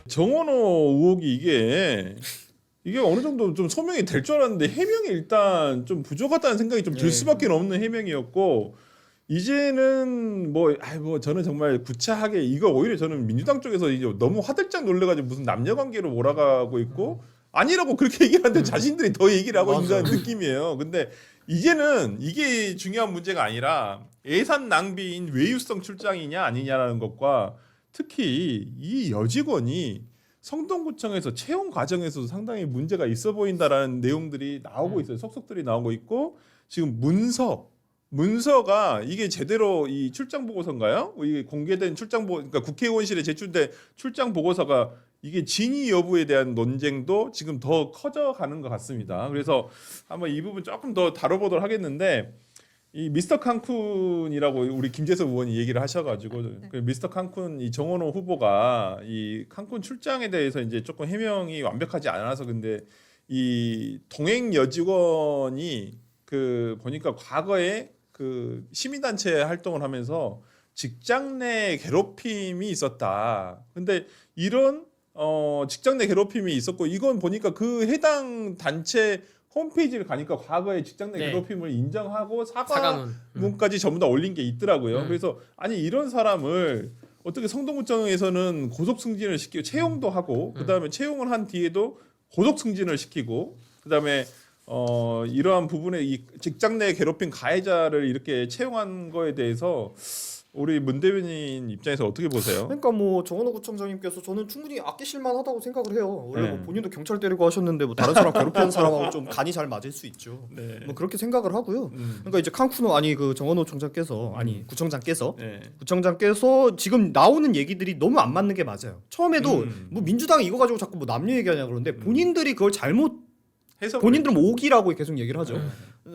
정원호 의혹이 이게 어느 정도 좀 소명이 될 줄 알았는데 해명이 일단 좀 부족하다는 생각이 좀 들 수밖에 없는 해명이었고 이제는 뭐 저는 정말 구차하게 이거 오히려 저는 민주당 쪽에서 이제 너무 화들짝 놀래가지고 무슨 남녀관계로 몰아가고 있고 아니라고 그렇게 얘기하는데 자신들이 더 얘기를 하고 있는 느낌이에요. 근데 이제는 이게 중요한 문제가 아니라 예산 낭비인 외유성 출장이냐 아니냐라는 것과 특히 이 여직원이 성동구청에서 채용 과정에서도 상당히 문제가 있어 보인다라는 내용들이 나오고 있어요. 속속들이 나오고 있고 지금 문서가 이게 제대로 이 출장 보고서인가요? 이게 공개된 출장 그러니까 국회의원실에 제출된 출장 보고서가 이게 진위 여부에 대한 논쟁도 지금 더 커져가는 것 같습니다. 그래서 한번 이 부분 조금 더 다뤄보도록 하겠는데 이 미스터 칸쿤이라고 우리 김재석 의원이 얘기를 하셔가지고 그 미스터 칸쿤 이 정원호 후보가 이 칸쿤 출장에 대해서 이제 조금 해명이 완벽하지 않아서 근데 이 동행 여직원이 그 보니까 과거에 그 시민단체 활동을 하면서 직장 내 괴롭힘이 있었다. 근데 이런 직장 내 괴롭힘이 있었고 이건 보니까 그 해당 단체 홈페이지를 가니까 과거에 직장 내 괴롭힘을 인정하고 사과문까지 전부 다 올린 게 있더라고요. 그래서 아니 이런 사람을 어떻게 성동구청에서는 고속 승진을 시키고 채용도 하고 그다음에 채용을 한 뒤에도 고속 승진을 시키고 그다음에 이러한 부분에 이 직장 내 괴롭힘 가해자를 이렇게 채용한 거에 대해서 우리 문 대변인 입장에서 어떻게 보세요? 그러니까 뭐 정원호 구청장님께서 저는 충분히 아끼실 만하다고 생각을 해요. 원래 뭐 본인도 경찰 때리고 하셨는데 뭐 다른 사람 괴롭히는 사람하고 좀 간이 잘 맞을 수 있죠. 뭐 그렇게 생각을 하고요. 그러니까 이제 칸쿤 아니 그 정원호 총장께서 구청장께서 지금 나오는 얘기들이 너무 안 맞는 게 맞아요. 처음에도 뭐 민주당이 이거 가지고 자꾸 뭐 남녀 얘기하냐 그러는데 본인들이 그걸 잘못 본인들은 뭐 오기라고 계속 얘기를 하죠.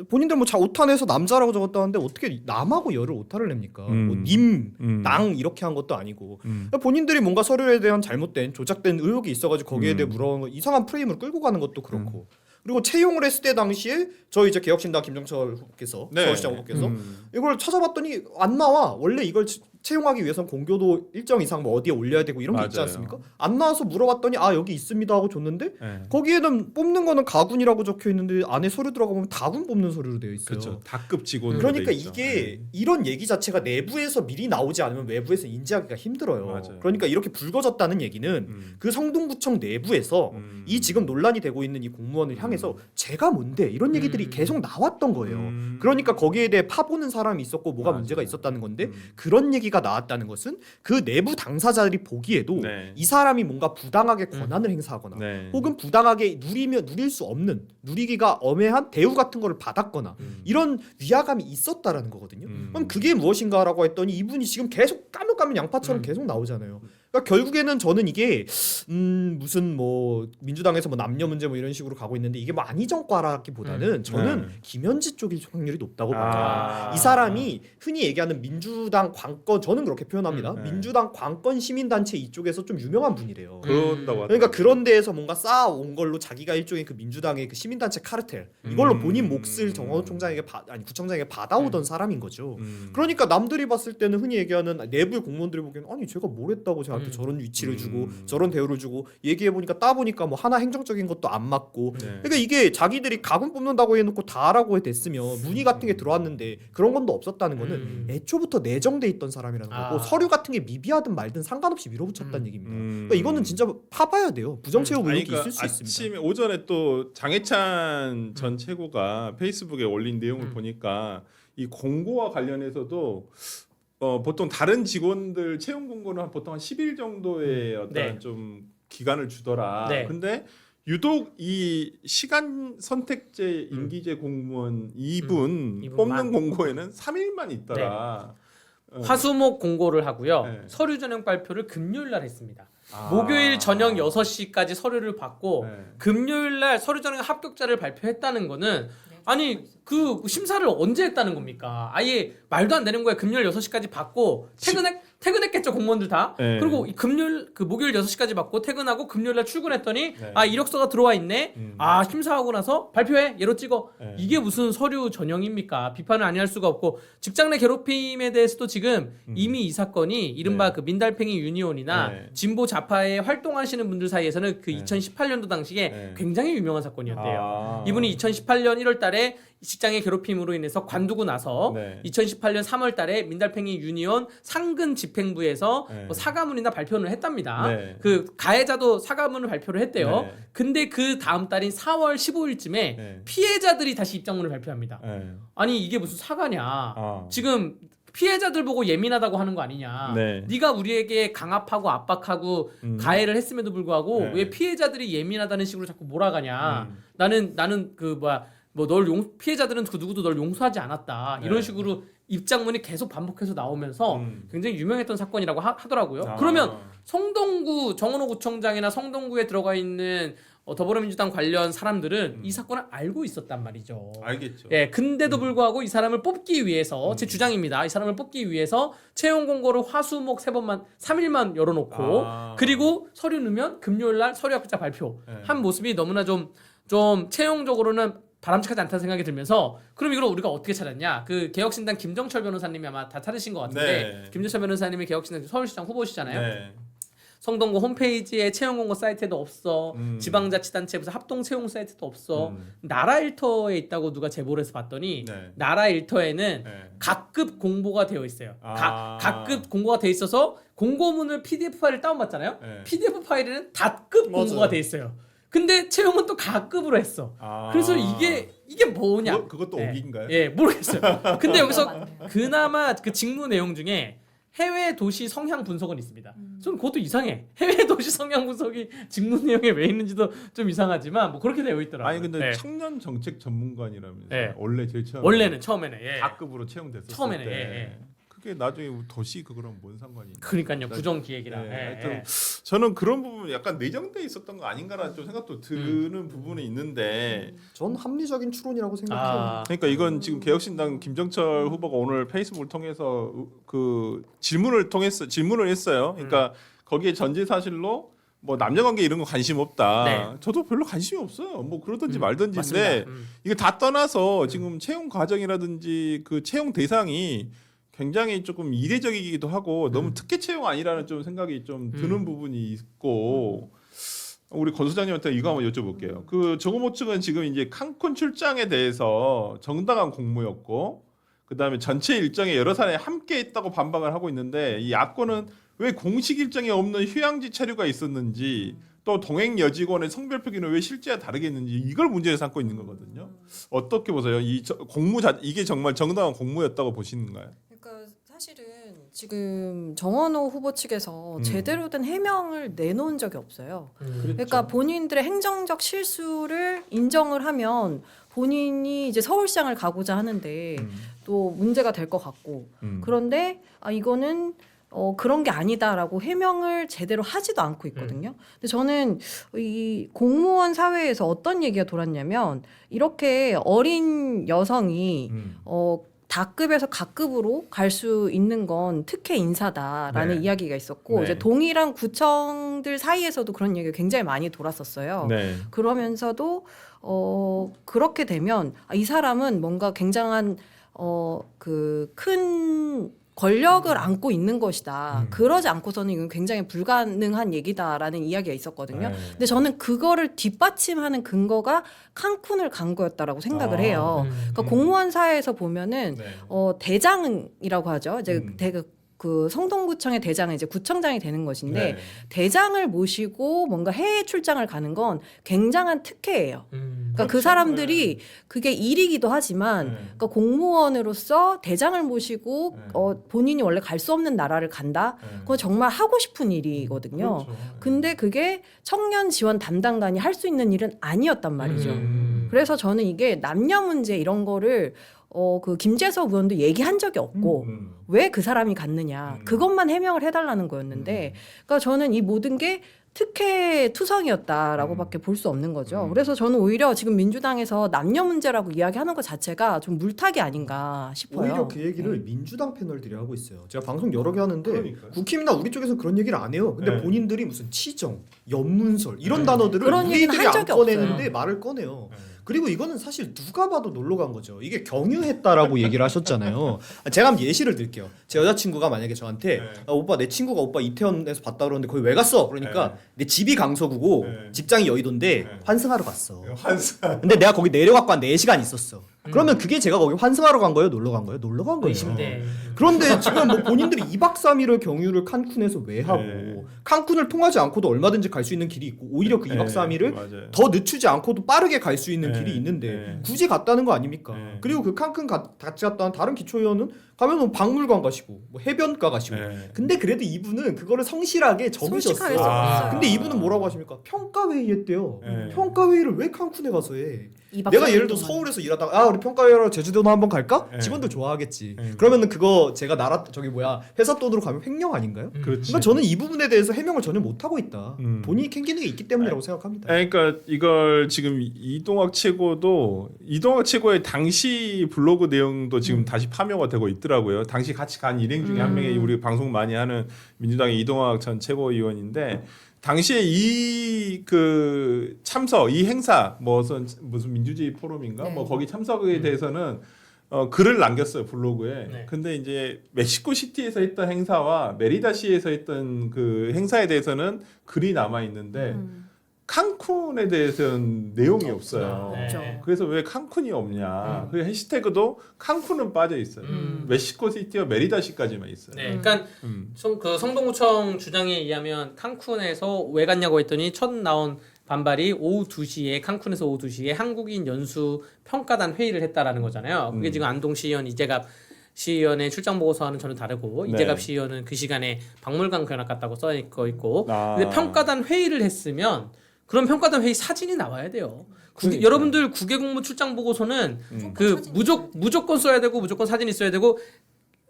본인들 뭐 오탄에서 남자라고 적었다는데 어떻게 남하고 열을 오타를 냅니까? 뭐 님, 낭 이렇게 한 것도 아니고 본인들이 뭔가 서류에 대한 잘못된 조작된 의혹이 있어가지고 거기에 대해 물어본 거 이상한 프레임을 끌고 가는 것도 그렇고 그리고 채용을 했을 때 당시에 저희 이제 개혁신당 김정철 후보께서 서울시장 후보께서 이걸 찾아봤더니 안 나와. 원래 이걸 채용하기 위해선 공교도 일정 이상 뭐 어디에 올려야 되고 이런 게 있지 않습니까? 안 나와서 물어봤더니 아 여기 있습니다 하고 줬는데 거기에는 뽑는 거는 가군이라고 적혀 있는데 안에 서류 들어가 보면 다군 뽑는 서류로 되어 있어요. 그렇죠. 다급 직원. 그러니까 이게 이런 얘기 자체가 내부에서 미리 나오지 않으면 외부에서 인지하기가 힘들어요. 맞아요. 그러니까 이렇게 불거졌다는 얘기는 그 성동구청 내부에서 이 지금 논란이 되고 있는 이 공무원을 향해서 제가 뭔데 이런 얘기들이 계속 나왔던 거예요. 그러니까 거기에 대해 파보는 사람이 있었고 뭐가 문제가 있었다는 건데 그런 얘기가 나왔다는 것은 그 내부 당사자들이 보기에도 이 사람이 뭔가 부당하게 권한을 행사하거나 혹은 부당하게 누릴 수 없는 누리기가 엄해한 대우 같은 거를 받았거나 이런 위화감이 있었다라는 거거든요. 그럼 그게 무엇인가라고 했더니 이분이 지금 계속 까면 양파처럼 계속 나오잖아요. 그러니까 결국에는 저는 이게 무슨 뭐 민주당에서 뭐 남녀 문제 뭐 이런 식으로 가고 있는데 이게 뭐 안희정과라기보다는 저는 김현지 쪽일 확률이 높다고 봐요. 이 사람이 흔히 얘기하는 민주당 관건 저는 그렇게 표현합니다. 민주당 관건 시민단체 이쪽에서 좀 유명한 분이래요. 그런다고 그러니까 그런 데에서 뭔가 쌓아온 걸로 자기가 일종의 그 민주당의 그 시민단체 카르텔 이걸로 본인 몫을 정원호 총장에게 구청장에게 받아오던 사람인 거죠. 그러니까 남들이 봤을 때는 흔히 얘기하는 내부의 공무원들이 보기에는 아니 제가 뭘 했다고 저한테 저런 위치를 주고 저런 대우를 주고 얘기해보니까 따보니까 뭐 하나 행정적인 것도 안 맞고 그러니까 이게 자기들이 가군 뽑는다고 해놓고 다라고 됐으면 문의 같은 게 들어왔는데 그런 건도 없었다는 거는 애초부터 내정돼 있던 사람이라는 거고 서류 같은 게 미비하든 말든 상관없이 밀어붙였다는 얘기입니다. 그러니까 이거는 진짜 파봐야 돼요. 부정채용 의혹이 있을 수 있습니다. 아침에 오전에 또 장해찬 전 최고가 페이스북에 올린 내용을 보니까 이 공고와 관련해서도 보통 다른 직원들 채용 공고는 보통 한 10일 정도의 어떤 좀 기간을 주더라. 근데 유독 이 시간 선택제 임기제 공무원 이분 뽑는 공고에는 3일만 있더라. 화수목 공고를 하고요. 서류 전형 발표를 금요일 날 했습니다. 목요일 저녁 6시까지 서류를 받고 금요일 날 서류 전형 합격자를 발표했다는 거는 아니 그 심사를 언제 했다는 겁니까? 아예 말도 안 되는 거예요. 금요일 6시까지 받고 퇴근했겠죠 공무원들 다. 네. 그리고 목요일 6시까지 받고 퇴근하고 금요일 날 출근했더니 네. 아 이력서가 들어와 있네. 아 심사하고 나서 발표해 얘로 찍어. 네. 이게 무슨 서류 전형입니까? 비판을 아니할 수가 없고 직장 내 괴롭힘에 대해서도 지금 이미 이 사건이 이른바 네. 그 민달팽이 유니온이나 네. 진보 좌파에 활동하시는 분들 사이에서는 그 2018년도 당시에 네. 굉장히 유명한 사건이었대요. 아. 이분이 2018년 1월달에 직장의 괴롭힘으로 인해서 관두고 나서 네. 2018년 3월달에 민달팽이 유니온 상근 집행부에서 네. 뭐 사과문이나 발표를 했답니다. 네. 그 가해자도 사과문을 발표를 했대요. 네. 근데 그 다음 달인 4월 15일쯤에 네. 피해자들이 다시 입장문을 발표합니다. 네. 아니 이게 무슨 사과냐? 아. 지금 피해자들 보고 예민하다고 하는 거 아니냐? 네. 네가 우리에게 강압하고 압박하고 가해를 했음에도 불구하고 네. 왜 피해자들이 예민하다는 식으로 자꾸 몰아가냐? 음. 나는 그 뭐야 뭐 널 피해자들은 그 누구도 널 용서하지 않았다. 네. 이런 식으로 입장문이 계속 반복해서 나오면서 굉장히 유명했던 사건이라고 하더라고요. 아. 그러면 성동구 정원호 구청장이나 성동구에 들어가 있는 더불어민주당 관련 사람들은 이 사건을 알고 있었단 말이죠. 알겠죠. 예, 근데도 불구하고 이 사람을 뽑기 위해서 제 주장입니다. 이 사람을 뽑기 위해서 채용 공고를 화수목 3일만 열어놓고 아. 그리고 서류 넣으면 금요일 날 서류 합격자 발표 네. 한 모습이 너무나 좀 채용적으로는 바람직하지 않다는 생각이 들면서 그럼 이걸 우리가 어떻게 찾았냐? 그 개혁신당 김정철 변호사님이 아마 다 찾으신 것 같은데 네. 김정철 변호사님이 개혁신당 서울시장 후보시잖아요. 네. 성동구 홈페이지에 채용 공고 사이트에도 없어. 지방자치단체 무슨 합동 채용 사이트도 없어. 나라 일터에 있다고 누가 제보를 해서 봤더니 네. 나라 일터에는 네. 각급 공보가 되어 있어요. 아. 각급 공고가 돼 있어서 공고문을 PDF 파일을 다운받잖아요. 네. PDF 파일에는 닷급 공고가 돼 있어요. 근데 채용은 또 각급으로 했어. 아. 그래서 이게 뭐냐? 그것도 예. 오기인가요? 예, 모르겠어요. 근데 여기서 맞네요. 그나마 그 직무 내용 중에 해외 도시 성향 분석은 있습니다. 저는 그것도 이상해. 해외 도시 성향 분석이 직무 내용에 왜 있는지도 좀 이상하지만 뭐 그렇게 되어 있더라고요. 아니 근데 예. 청년 정책 전문가이라면서 네. 원래 제일 처음 원래는 처음에는 예. 각급으로 채용됐었을 처음에는, 때 예. 그게 나중에 도시 그거랑 뭔 상관이? 그러니까요. 부정 기획이라. 네, 예, 하여튼 예. 저는 그런 부분 약간 내정돼 있었던 거 아닌가라는 좀 생각도 드는 부분이 있는데 전 합리적인 추론이라고 생각해요. 아, 그러니까 이건 지금 개혁신당 김정철 후보가 오늘 페이스북을 통해서 그 질문을 했어요. 그러니까 거기에 전제 사실로 뭐 남녀관계 이런 거 관심 없다. 네. 저도 별로 관심이 없어요. 뭐 그러든지 말든지인데 맞습니다. 이거 다 떠나서 지금 채용 과정이라든지 그 채용 대상이 굉장히 조금 이례적이기도 하고 너무 특혜 채용 아니라는 좀 생각이 좀 드는 부분이 있고 우리 권 소장님한테 이거 한번 여쭤볼게요. 그 정호모 측은 지금 이제 칸쿤 출장에 대해서 정당한 공무였고 그다음에 전체 일정에 여러 사람이 함께 있다고 반박을 하고 있는데 이 야권은 왜 공식 일정에 없는 휴양지 체류가 있었는지 또 동행 여직원의 성별 표기는 왜 실제와 다르겠는지 이걸 문제로 삼고 있는 거거든요. 어떻게 보세요? 이게 정말 정당한 공무였다고 보시는가요? 그러니까 사실은 지금 정원호 후보 측에서 제대로 된 해명을 내놓은 적이 없어요. 그러니까 본인들의 행정적 실수를 인정을 하면 본인이 이제 서울시장을 가고자 하는데 또 문제가 될 것 같고 그런데 이거는 그런 게 아니다라고 해명을 제대로 하지도 않고 있거든요. 근데 저는 이 공무원 사회에서 어떤 얘기가 돌았냐면 이렇게 어린 여성이 다급에서 각급으로 갈 수 있는 건 특혜 인사다라는 네. 이야기가 있었고 네. 이제 동일한 구청들 사이에서도 그런 얘기가 굉장히 많이 돌았었어요. 네. 그러면서도 그렇게 되면 이 사람은 뭔가 굉장한 그 큰 권력을 안고 있는 것이다. 그러지 않고서는 이건 굉장히 불가능한 얘기다라는 이야기가 있었거든요. 네. 근데 저는 그거를 뒷받침하는 근거가 칸쿤을 간 거였다라고 생각을 해요. 그러니까 공무원 사회에서 보면은 네. 대장이라고 하죠. 이제 그 성동구청의 대장은 이제 구청장이 되는 것인데 네. 대장을 모시고 뭔가 해외 출장을 가는 건 굉장한 특혜예요. 그러니까 그 그렇죠. 사람들이 그게 일이기도 하지만 네. 그러니까 공무원으로서 대장을 모시고 네. 본인이 원래 갈 수 없는 나라를 간다. 네. 그건 정말 하고 싶은 일이거든요. 그렇죠. 근데 그게 청년 지원 담당관이 할 수 있는 일은 아니었단 말이죠. 그래서 저는 이게 남녀 문제 이런 거를 그 김재석 의원도 얘기한 적이 없고 왜 그 사람이 갔느냐 그것만 해명을 해달라는 거였는데 그러니까 저는 이 모든 게 특혜 투성이었다라고밖에 볼 수 없는 거죠. 그래서 저는 오히려 지금 민주당에서 남녀 문제라고 이야기하는 것 자체가 좀 물타기 아닌가 싶어요. 오히려 그 얘기를 민주당 패널들이 하고 있어요. 제가 방송 여러 개 하는데 그러니까요. 국힘이나 우리 쪽에서는 그런 얘기를 안 해요. 근데 네. 본인들이 무슨 치정, 연문설 이런 단어들을 그런 얘기는 우리들이 한 안 적이 꺼내는데 없어요. 말을 꺼내요. 그리고 이거는 사실 누가 봐도 놀러 간 거죠. 이게 경유했다라고 얘기를 하셨잖아요. 제가 한번 예시를 들게요. 제 여자친구가 만약에 저한테 오빠 내 친구가 오빠 이태원에서 봤다 그러는데 거기 왜 갔어? 그러니까 내 집이 강서구고 직장이 여의도인데 환승하러 갔어. 환승. 근데 내가 거기 내려갖고 한 4시간 있었어. 그러면 그게 제가 거기 환승하러 간 거예요? 놀러 간 거예요? 놀러 간 거예요. 의심돼. 그런데 지금 뭐 본인들이 2박 3일을 경유를 칸쿤에서 왜 하고 칸쿤을 통하지 않고도 얼마든지 갈 수 있는 길이 있고 오히려 그 2박 3일을 맞아요. 더 늦추지 않고도 빠르게 갈 수 있는 길이 있는데 네. 굳이 갔다는 거 아닙니까? 네. 그리고 그 칸쿤 같이 갔다 온 다른 기초의원은 가면 뭐 박물관 가시고 뭐 해변가 가시고 네. 근데 그래도 이분은 그거를 성실하게 솔직하게 적으셨어요. 적었어요. 근데 이분은 뭐라고 하십니까? 평가회의 했대요. 네. 평가회의를 왜 칸쿤에 가서 해? 이박 내가 삼일 예를 들어 동안. 서울에서 일하다가 우리 평가회의하러 제주도나 한번 갈까? 네. 직원들 좋아하겠지. 네. 그러면은 그거 제가 회사 돈으로 가면 횡령 아닌가요? 그렇지. 그러니까 저는 이 부분에 대해서 해명을 전혀 못 하고 있다. 음. 본인이 캥기는 게 있기 때문이라고 생각합니다. 그러니까 이걸 지금 이동학 최고의 당시 블로그 내용도 지금 다시 파묘가 되고 있더라고요. 당시 같이 간 일행 중에 한 명이 우리 방송 많이 하는 민주당의 이동학 전 최고위원인데 당시에 이 행사 무슨 민주주의 포럼인가 네. 뭐 거기 참석에 대해서는 글을 남겼어요 블로그에. 네. 근데 이제 멕시코 시티에서 했던 행사와 메리다시에서 했던 그 행사에 대해서는 글이 남아 있는데 칸쿤에 대해서는 내용이 없어요. 네. 없죠. 그래서 왜 칸쿤이 없냐? 그 해시태그도 칸쿤은 빠져 있어요. 멕시코 시티와 메리다시까지만 있어요. 네, 그러니까 그 성동구청 주장에 의하면 칸쿤에서 왜 갔냐고 했더니 첫 나온 반발이 오후 2시에 칸쿤에서 오후 2시에 한국인 연수 평가단 회의를 했다라는 거잖아요. 그게 지금 안동 시의원 이재갑 시의원의 출장 보고서와는 전혀 다르고 네. 이재갑 시의원은 그 시간에 박물관 견학 갔다고 써 있고 아. 근데 평가단 회의를 했으면 그럼 평가단 회의 사진이 나와야 돼요. 그러니까요. 여러분들 국외공무 출장 보고서는 그 무조건 써야 되고 무조건 사진이 있어야 되고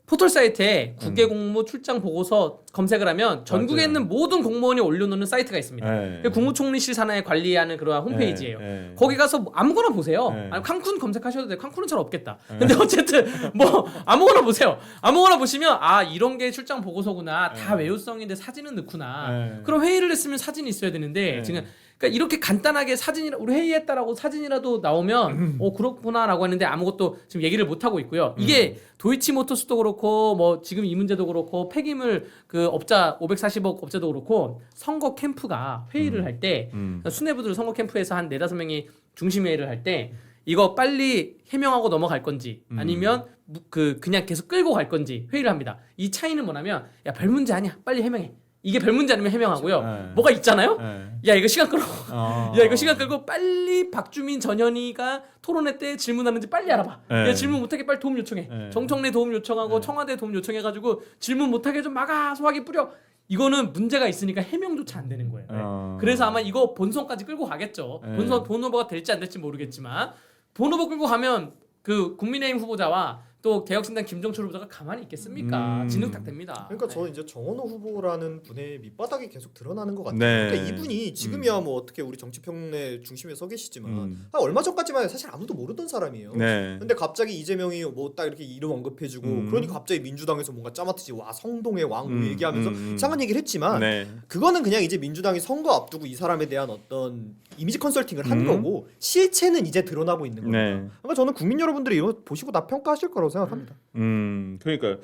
포털 사이트에 국외공무 출장 보고서 검색을 하면 전국에 맞아요. 있는 모든 공무원이 올려놓는 사이트가 있습니다. 네. 그게 국무총리실 산하에 관리하는 그러한 홈페이지예요. 네. 거기 가서 뭐 아무거나 보세요. 네. 아니, 칸쿤 검색하셔도 돼요. 칸쿤은 잘 없겠다. 근데 어쨌든 뭐 아무거나 보세요. 아무거나 보시면 아 이런 게 출장 보고서구나. 다 외유성인데 사진은 넣구나. 네. 그럼 회의를 했으면 사진이 있어야 되는데 네. 지금 그러니까 이렇게 간단하게 사진이라 우리 회의했다라고 사진이라도 나오면 그렇구나라고 했는데 아무것도 지금 얘기를 못 하고 있고요. 이게 도이치모터스도 그렇고 뭐 지금 이 문제도 그렇고 폐기물 그 업자 540억 업자도 그렇고 선거 캠프가 회의를 할 때 수뇌부들 선거 캠프에서 한 4-5명이 중심 회의를 할 때 이거 빨리 해명하고 넘어갈 건지 아니면 그냥 계속 끌고 갈 건지 회의를 합니다. 이 차이는 뭐냐면 야 별 문제 아니야. 빨리 해명해. 이게 별 문제 아니면 해명하고요. 네. 뭐가 있잖아요. 네. 야 이거 시간 끌어. 아. 야 이거 시간 끌고 빨리 박주민 전현희가 토론회 때 질문하는지 빨리 알아봐. 네. 야 질문 못하게 빨리 도움 요청해. 네. 정청래 도움 요청하고 청와대 도움 요청해가지고 질문 못하게 좀 막아 소화기 뿌려. 이거는 문제가 있으니까 해명조차 안 되는 거예요. 그래서 아마 이거 본선까지 끌고 가겠죠. 네. 본 후보가 될지 안 될지 모르겠지만 본 후보 끌고 가면 그 국민의힘 후보자와 또 개혁신당 김정철 후보자가 가만히 있겠습니까? 진흙탕 됩니다. 그러니까 네. 저는 이제 정원호 후보라는 분의 밑바닥이 계속 드러나는 것 같아요. 네. 그러니까 이분이 지금이야 뭐 어떻게 우리 정치평론의 중심에 서 계시지만 얼마 전까지만 사실 아무도 모르던 사람이에요. 네. 근데 갑자기 이재명이 뭐 딱 이렇게 이름 언급해주고 그러니까 갑자기 민주당에서 뭔가 짜맞듯이 와 성동의 왕 얘기하면서 이상한 얘기를 했지만 네. 그거는 그냥 이제 민주당이 선거 앞두고 이 사람에 대한 어떤 이미지 컨설팅을 한 거고 실체는 이제 드러나고 있는 겁니다. 네. 그러니까 저는 국민 여러분들이 이거 보시고 다 평가하실 거라고 생각합니다. 그러니까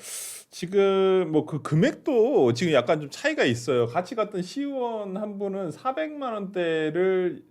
지금 뭐 그 금액도 지금 약간 좀 차이가 있어요. 같이 갔던 시의원 한 분은 400만 원대를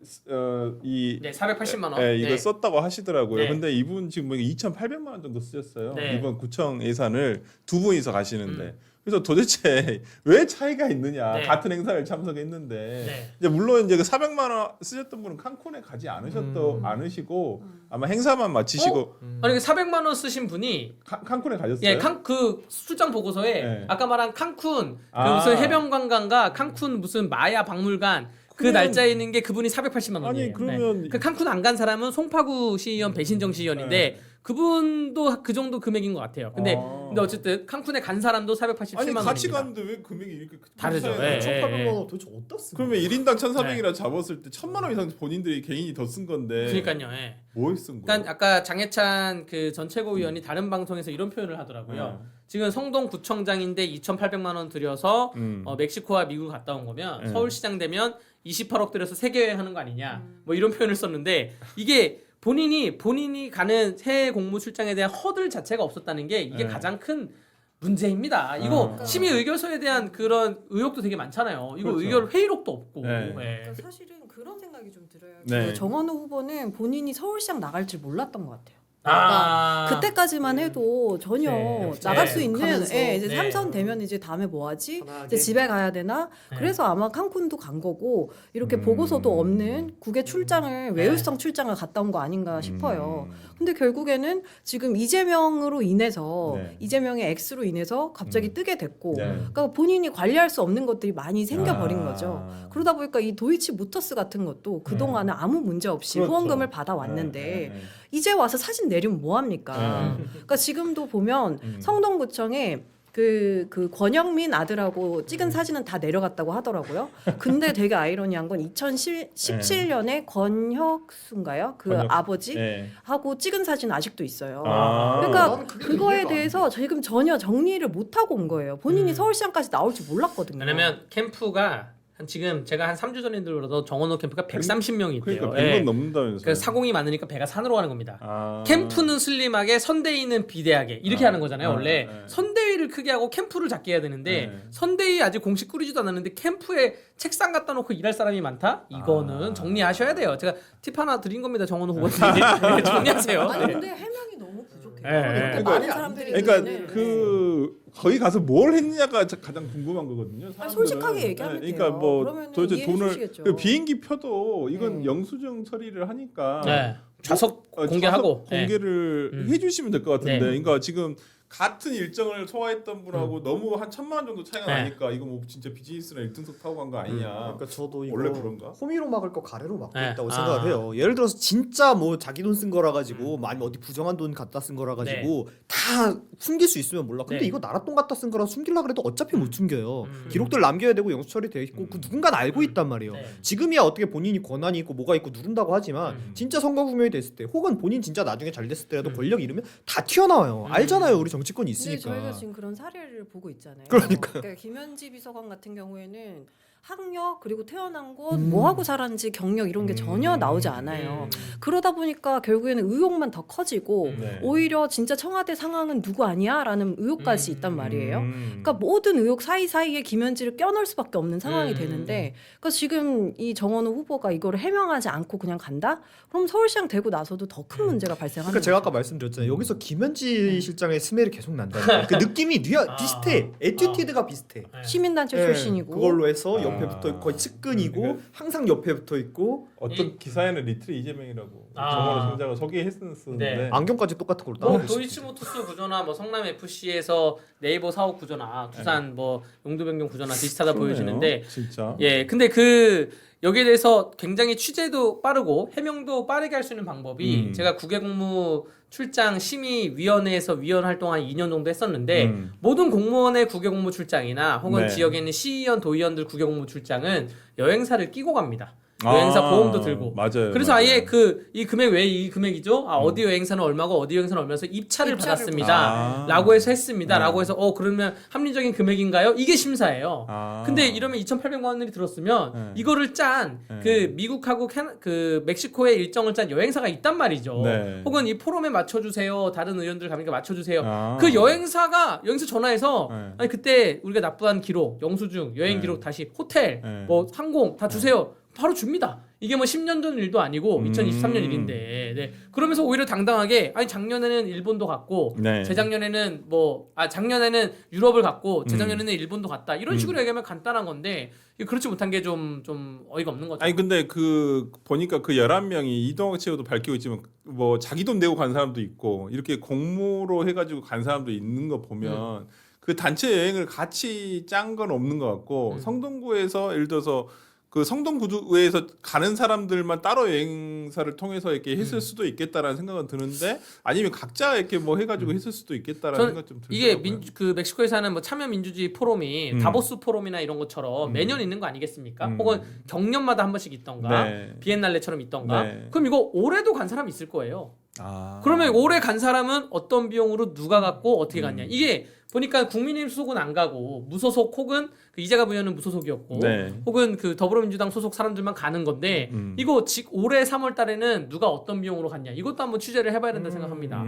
네, 480만 원. 이거 네. 썼다고 하시더라고요. 네. 근데 이분 지금 뭐 2,800만 원 정도 쓰셨어요. 네. 이번 구청 예산을 두 분이서 가시는데. 그래서 도대체 왜 차이가 있느냐? 네. 같은 행사를 참석했는데 네. 이제 물론 이제 그 400만 원 쓰셨던 분은 칸쿤에 가지 않으시고 아마 행사만 마치시고 아니 그 400만 원 쓰신 분이 칸쿤에 가셨어요? 예, 그 출장 보고서에 네. 아까 말한 칸쿤 그 아. 무슨 해변관광가 칸쿤 무슨 마야 박물관 그 그러면- 날짜에 있는 게 그분이 480만 원이에요. 아니, 그러면- 그 칸쿤 안 간 사람은 송파구 시의원 배신정 시의원인데 그분도 그 정도 금액인 것 같아요. 근데 어쨌든 칸쿤에 간 사람도 487만 아니 원입니다. 같이 갔는데 왜 금액이 이렇게 다르죠. 차이가 나요? 1,800만 원 도대체 어디다 쓰는 그러면 1인당 1,400이라 잡았을 때 1,000만 원 이상 본인들이 개인이 더 쓴 건데. 그러니까요. 예. 뭐에 쓴 거야? 그러니까 아까 장해찬 그 전 최고위원이 다른 방송에서 이런 표현을 하더라고요. 지금 성동구청장인데 2,800만 원 들여서 멕시코와 미국을 갔다 온 거면 서울시장 되면 28억 들여서 세계 여행하는 거 아니냐. 뭐 이런 표현을 썼는데 이게 본인이 가는 해외 공무 출장에 대한 허들 자체가 없었다는 게 이게 가장 큰 문제입니다. 이거 심의 의결서에 대한 그런 의혹도 되게 많잖아요. 이거 그렇죠. 의결 회의록도 없고. 네. 예. 그러니까 사실은 그런 생각이 좀 들어요. 네. 그 정원호 후보는 본인이 서울시장 나갈 줄 몰랐던 것 같아요. 아. 그때까지만 해도 전혀 네. 나갈 네. 수 있는 하면서. 이제 네. 3선 되면 이제 다음에 뭐 하지? 편하게. 이제 집에 가야 되나? 네. 그래서 아마 칸쿤도 간 거고 이렇게 보고서도 없는 국외 출장을 외유성 출장을 갔다 온 거 아닌가 싶어요. 근데 결국에는 지금 이재명으로 인해서 네. 이재명의 X로 인해서 갑자기 뜨게 됐고 네. 그러니까 본인이 관리할 수 없는 것들이 많이 생겨버린 아. 거죠. 그러다 보니까 이 도이치 모터스 같은 것도 그동안은 아무 문제 없이 그렇죠. 후원금을 받아왔는데 네. 이제 와서 사진 내리면 뭐 합니까? 그러니까 지금도 보면 성동구청에 그 권영민 아들하고 찍은 사진은 다 내려갔다고 하더라고요. 근데 되게 아이러니한 건 2017년에 권혁수인가요? 그 권혁수. 아버지 네. 하고 찍은 사진 아직도 있어요. 아. 그러니까 나는 그게 그거에 이해가 안 대해서 지금 전혀 정리를 못 하고 온 거예요. 본인이 서울시장까지 나올 줄 몰랐거든요. 왜냐면 캠프가 지금 제가 한 3주 전에 들어도 정원호 캠프가 130명이 있대요. 그러니까 100건 넘는다면서요. 그러니까 사공이 많으니까 배가 산으로 가는 겁니다. 아. 캠프는 슬림하게 선대위는 비대하게 이렇게 하는 거잖아요. 원래 네. 선대위를 크게 하고 캠프를 작게 해야 되는데 네. 선대위 아직 공식 꾸리지도 않았는데 캠프에 책상 갖다 놓고 일할 사람이 많다? 이거는 정리하셔야 돼요. 제가 팁 하나 드린 겁니다. 정원호 후보님. 네, 정리하세요. 아니 네. 근데 해명이 너무 부족해요. 네. 이렇게 그러니까- 많은 사람들이 그러니까 있는데. 그 거기 가서 뭘 했느냐가 가장 궁금한 거거든요. 아니, 사람들은. 솔직하게 얘기하면 그러니까 돼요. 뭐 그러면은 도대체 이해해 돈을 주시겠죠. 그 비행기 표도 이건 네. 영수증 처리를 하니까 네. 좌석 공개하고 좌석 공개를 해주시면 될 것 같은데, 네. 그러니까 지금 같은 일정을 소화했던 분하고 너무 한 1,000만 원 정도 차이가 네. 나니까 이거 뭐 진짜 비즈니스나 1등석 타고 간 거 아니냐. 그러니까 저도 이거 원래 그런가? 호미로 막을 거 가래로 막고 네. 있다고 아. 생각을 해요. 예를 들어서 진짜 뭐 자기 돈 쓴 거라 가지고 아니면 어디 부정한 돈 갖다 쓴 거라 가지고 다 숨길 수 있으면 몰라. 근데 네. 이거 나라 돈 갖다 쓴 거라 숨기려 그래도 어차피 못 숨겨요. 음. 기록들 남겨야 되고 영수 처리돼 있고 그 누군가는 알고 있단 말이에요. 네. 지금이야 어떻게 본인이 권한이 있고 뭐가 있고 누른다고 하지만 진짜 선거 구명이 됐을 때 혹은 본인 진짜 나중에 잘 됐을 때라도 권력 잃으면 다 튀어나와요. 알잖아요. 우리 정치권이 근데 있으니까. 저희가 지금 그런 사례를 보고 있잖아요. 그러니까요. 그러니까 김현지 비서관 같은 경우에는 학력 그리고 태어난 곳, 뭐 하고 살았는지 경력 이런 게 전혀 나오지 않아요. 그러다 보니까 결국에는 의혹만 더 커지고 네. 오히려 진짜 청와대 상황은 누구 아니야라는 의혹까지 있단 말이에요. 그러니까 모든 의혹 사이사이에 김현지를 껴넣을 수밖에 없는 상황이 되는데, 그러니까 지금 이 정원호 후보가 이거를 해명하지 않고 그냥 간다? 그럼 서울시장 되고 나서도 더 큰 문제가 발생하는 그러니까 제가 거죠. 아까 말씀드렸잖아요. 여기서 김현지 실장의 스멜이 계속 난다는 그 느낌이 비슷해. 에튜티드가 비슷해. 시민단체 네, 출신이고 그걸로 해서 옆에 아. 붙어 있고 거의 측근이고 그러니까- 항상 옆에 붙어 있고 어떤 기사에는 리틀 이재명이라고 아. 정원호 총장을 소개했었는데 네. 안경까지 똑같은 걸로 뭐 따고 있어. 도이치모터스 구조나 뭐 성남 FC에서 네이버 사업 구조나 두산 뭐 용도 변경 구조나 비슷하다 그러네요. 보여지는데 진짜. 예 근데 그 여기에 대해서 굉장히 취재도 빠르고 해명도 빠르게 할 수 있는 방법이 제가 국외공무 출장 심의위원회에서 위원 활동 한 2년 정도 했었는데 모든 공무원의 국외공무 출장이나 혹은 네. 지역에 있는 시의원 도의원들 국외공무 출장은 여행사를 끼고 갑니다. 여행사 보험도 들고. 맞아요. 그래서 맞아요. 아예 이 금액 왜 이 금액이죠? 어디 여행사는 얼마고 어디 여행사는 얼마서 입찰을 받았습니다. 아. 라고 해서 했습니다. 네. 라고 해서 그러면 합리적인 금액인가요? 이게 심사예요. 아. 근데 이러면 2,800만 원들이 들었으면 네. 이거를 짠 그 미국하고 그 멕시코의 일정을 짠 여행사가 있단 말이죠. 네. 혹은 이 포럼에 맞춰주세요. 다른 의원들 가니까 맞춰주세요. 아. 그 여행사 전화해서 네. 아니 그때 우리가 납부한 기록, 영수증, 여행 네. 기록 다시 호텔, 네. 뭐 항공 다 주세요. 바로 줍니다. 이게 뭐 10년 전 일도 아니고 2023년 일인데. 네. 그러면서 오히려 당당하게 아니 작년에는 일본도 갔고 네. 재작년에는 작년에는 유럽을 갔고 재작년에는 일본도 갔다. 이런 식으로 얘기하면 간단한 건데 그렇지 못한 게 좀 어이가 없는 거죠. 아니 근데 그 보니까 그 11명이 이동학 최고도 밝히고 있지만 뭐 자기 돈 내고 간 사람도 있고 이렇게 공모로 해가지고 간 사람도 있는 거 보면 그 단체 여행을 같이 짠 건 없는 것 같고 성동구에서 예를 들어서 그 성동구에서 가는 사람들만 따로 여행사를 통해서 이렇게 했을 수도 있겠다라는 생각은 드는데 아니면 각자 이렇게 뭐 해가지고 했을 수도 있겠다라는 생각 좀 들더라고요. 이게 그 멕시코에 사는 뭐 참여민주주의 포럼이 다보스 포럼이나 이런 것처럼 매년 있는 거 아니겠습니까? 혹은 경년마다 한 번씩 있던가 네. 비엔날레처럼 있던가. 네. 그럼 이거 올해도 간 사람이 있을 거예요. 아. 그러면 올해 간 사람은 어떤 비용으로 누가 갔고 어떻게 갔냐. 이게 보니까 국민의힘 소속은 안 가고 무소속 혹은 그 이재갑 의원은 무소속이었고 네. 혹은 그 더불어민주당 소속 사람들만 가는 건데 이거 올해 3월 달에는 누가 어떤 비용으로 갔냐. 이것도 한번 취재를 해봐야 된다 생각합니다.